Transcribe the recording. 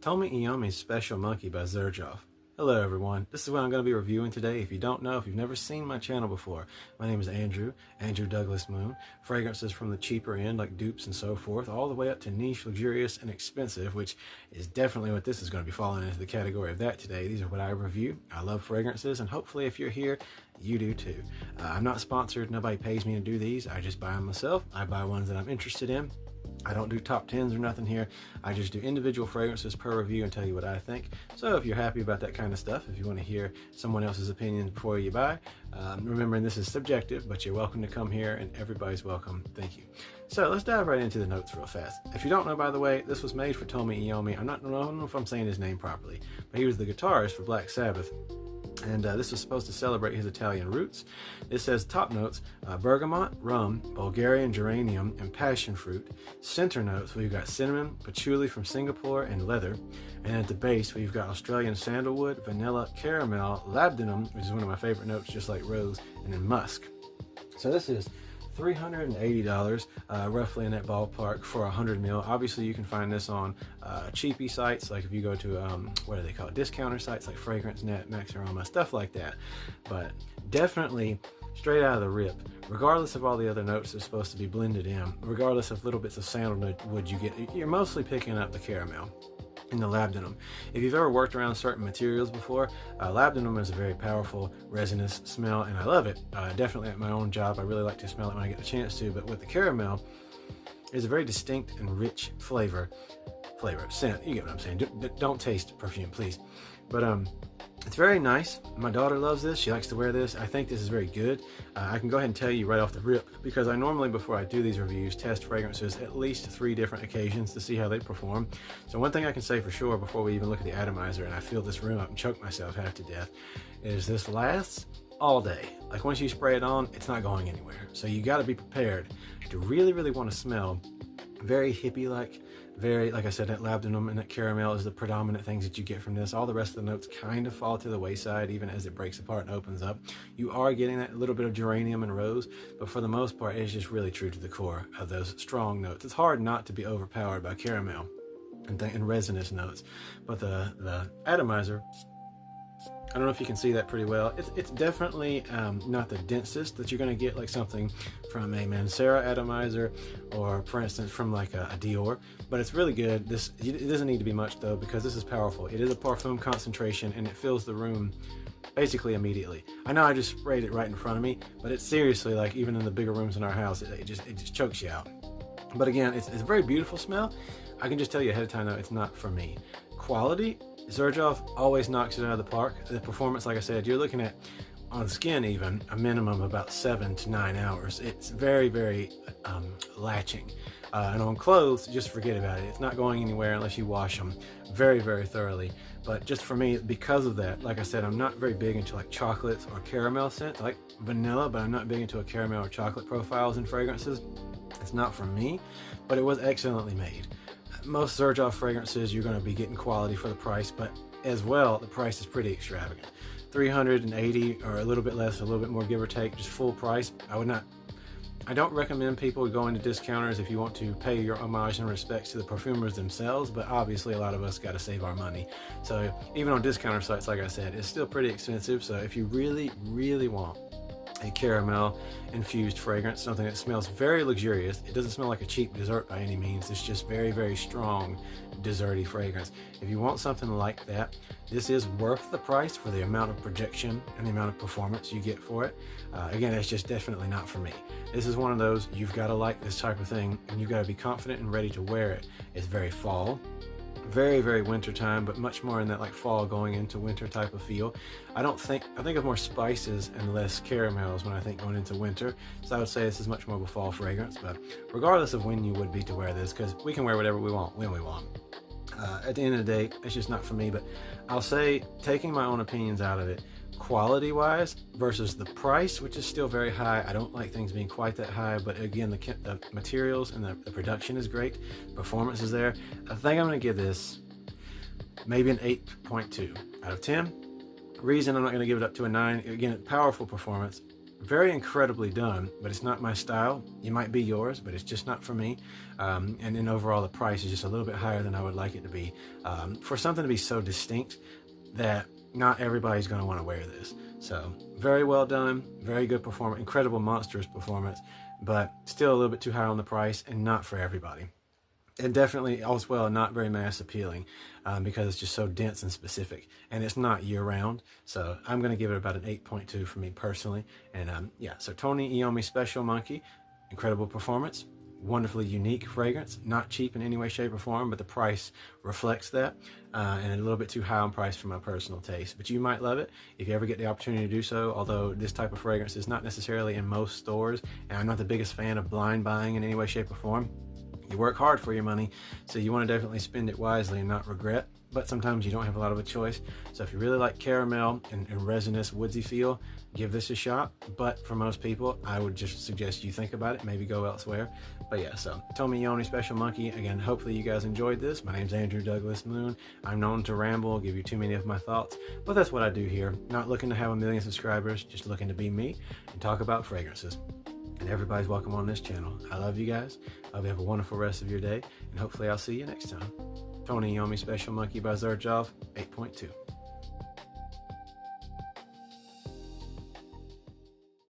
Tomi Iommi's Special Monkey by Xerjoff. Hello everyone, this is what I'm going to be reviewing today. If you don't know, if you've never seen my channel before, my name is Andrew Douglas Moon. Fragrances from the cheaper end like dupes and so forth, all the way up to niche, luxurious, and expensive, which is definitely what this is going to be falling into the category of that today. These are what I review. I love fragrances, and hopefully if you're here, you do too. I'm not sponsored, nobody pays me to do these, I just buy them myself. I buy ones that I'm interested in. I don't do top 10s or nothing here. I just do individual fragrances per review and tell you what I think. So if you're happy about that kind of stuff, if you want to hear someone else's opinions before you buy, remembering this is subjective, but you're welcome to come here and everybody's welcome. Thank you. So let's dive right into the notes real fast. If you don't know, by the way, this was made for Tomi Iommi. I don't know if I'm saying his name properly, but he was the guitarist for Black Sabbath. And this was supposed to celebrate his Italian roots. It says top notes, bergamot, rum, Bulgarian geranium, and passion fruit. Center notes, we've got cinnamon, patchouli from Singapore, and leather. And at the base, we've got Australian sandalwood, vanilla, caramel, labdanum, which is one of my favorite notes, just like rose, and then musk. So this is $380, roughly in that ballpark for 100 ml. Obviously, you can find this on cheapy sites, like if you go to, what do they call it, discounter sites like FragranceNet, Max Aroma, stuff like that. But definitely, straight out of the rip, regardless of all the other notes that's supposed to be blended in, regardless of little bits of sandalwood you get, you're mostly picking up the caramel in the labdanum. If you've ever worked around certain materials before, labdanum is a very powerful resinous smell, and I love it. Definitely at my own job, I really like to smell it when I get the chance to, but with the caramel, it's a very distinct and rich scent. You get what I'm saying. Don't taste perfume, please. But it's very nice. My daughter loves this. She likes to wear this. I think this is very good. I can go ahead and tell you right off the rip, because I normally, before I do these reviews, test fragrances at least 3 different occasions to see how they perform. So one thing I can say for sure before we even look at the atomizer, and I fill this room up and choke myself half to death, is this lasts all day. Like once you spray it on, it's not going anywhere. So you got to be prepared to really want to smell very hippie-like. Very, like I said, that labdanum and that caramel is the predominant things that you get from this. All the rest of the notes kind of fall to the wayside even as it breaks apart and opens up. You are getting that little bit of geranium and rose, but for the most part, it's just really true to the core of those strong notes. It's hard not to be overpowered by caramel and resinous notes, but the atomizer, I don't know if you can see that pretty well. It's definitely not the densest that you're going to get like something from a Mancera atomizer, or for instance from like a Dior, but it's really good. It doesn't need to be much though, because this is powerful. It is a parfum concentration and it fills the room basically immediately. I know I just sprayed it right in front of me, but it's seriously like, even in the bigger rooms in our house, it just chokes you out. But again, it's a very beautiful smell. I can just tell you ahead of time though, it's not for me. Quality, Xerjoff always knocks it out of the park. The performance, like I said, you're looking at, on skin even, a minimum of about 7 to 9 hours. It's very latching. And on clothes, just forget about it. It's not going anywhere unless you wash them very thoroughly. But just for me, because of that, like I said, I'm not very big into like chocolates or caramel scents. I like vanilla, but I'm not big into a caramel or chocolate profiles in fragrances. It's not for me, but it was excellently made. Most Xerjoff fragrances, you're going to be getting quality for the price, but as well, the price is pretty extravagant. $380 or a little bit less, a little bit more, give or take, just full price. I don't recommend people going to discounters if you want to pay your homage and respects to the perfumers themselves, but obviously a lot of us got to save our money. So even on discounter sites, like I said, it's still pretty expensive. So if you really want a caramel infused fragrance, something that smells very luxurious, it doesn't smell like a cheap dessert by any means, it's just very strong desserty fragrance. If you want something like that, this is worth the price for the amount of projection and the amount of performance you get for it. Again, it's just definitely not for me. This is one of those, you've got to like this type of thing, and you've got to be confident and ready to wear it. It's very fall, very winter time, but much more in that like fall going into winter type of feel. I think of more spices and less caramels when I think going into winter. So I would say this is much more of a fall fragrance, but regardless of when you would be to wear this, because we can wear whatever we want when we want. At the end of the day, it's just not for me. But I'll say, taking my own opinions out of it, quality wise versus the price, which is still very high. I don't like things being quite that high, but again, the materials and the production is great, performance is there. I think I'm going to give this maybe an 8.2 out of 10. Reason I'm not going to give it up to a 9, again, powerful performance, very incredibly done, but it's not my style. It might be yours, but it's just not for me. And then overall, the price is just a little bit higher than I would like it to be. For something to be so distinct that not everybody's going to want to wear this. So very well done, very good performance, incredible monstrous performance, but still a little bit too high on the price and not for everybody. And definitely, as well, not very mass appealing because it's just so dense and specific, and it's not year round. So I'm going to give it about an 8.2 for me personally. And yeah, so Tony Iommi Special Monkey, incredible performance, wonderfully unique fragrance, not cheap in any way, shape, or form, but the price reflects that, and a little bit too high on price for my personal taste. But you might love it if you ever get the opportunity to do so, although this type of fragrance is not necessarily in most stores, and I'm not the biggest fan of blind buying in any way, shape, or form. You work hard for your money, so you want to definitely spend it wisely and not regret, but sometimes you don't have a lot of a choice. So if you really like caramel and resinous woodsy feel, give this a shot. But for most people, I would just suggest you think about it, maybe go elsewhere. But yeah, so Tony Iommi Special Monkey. Again, hopefully you guys enjoyed this. My name's Andrew Douglas Moon. I'm known to ramble, give you too many of my thoughts, but that's what I do here. Not looking to have a million subscribers, just looking to be me and talk about fragrances. And everybody's welcome on this channel. I love you guys. I hope you have a wonderful rest of your day, and hopefully I'll see you next time. Tony Iommi Special Monkey by Xerjoff, 8.2.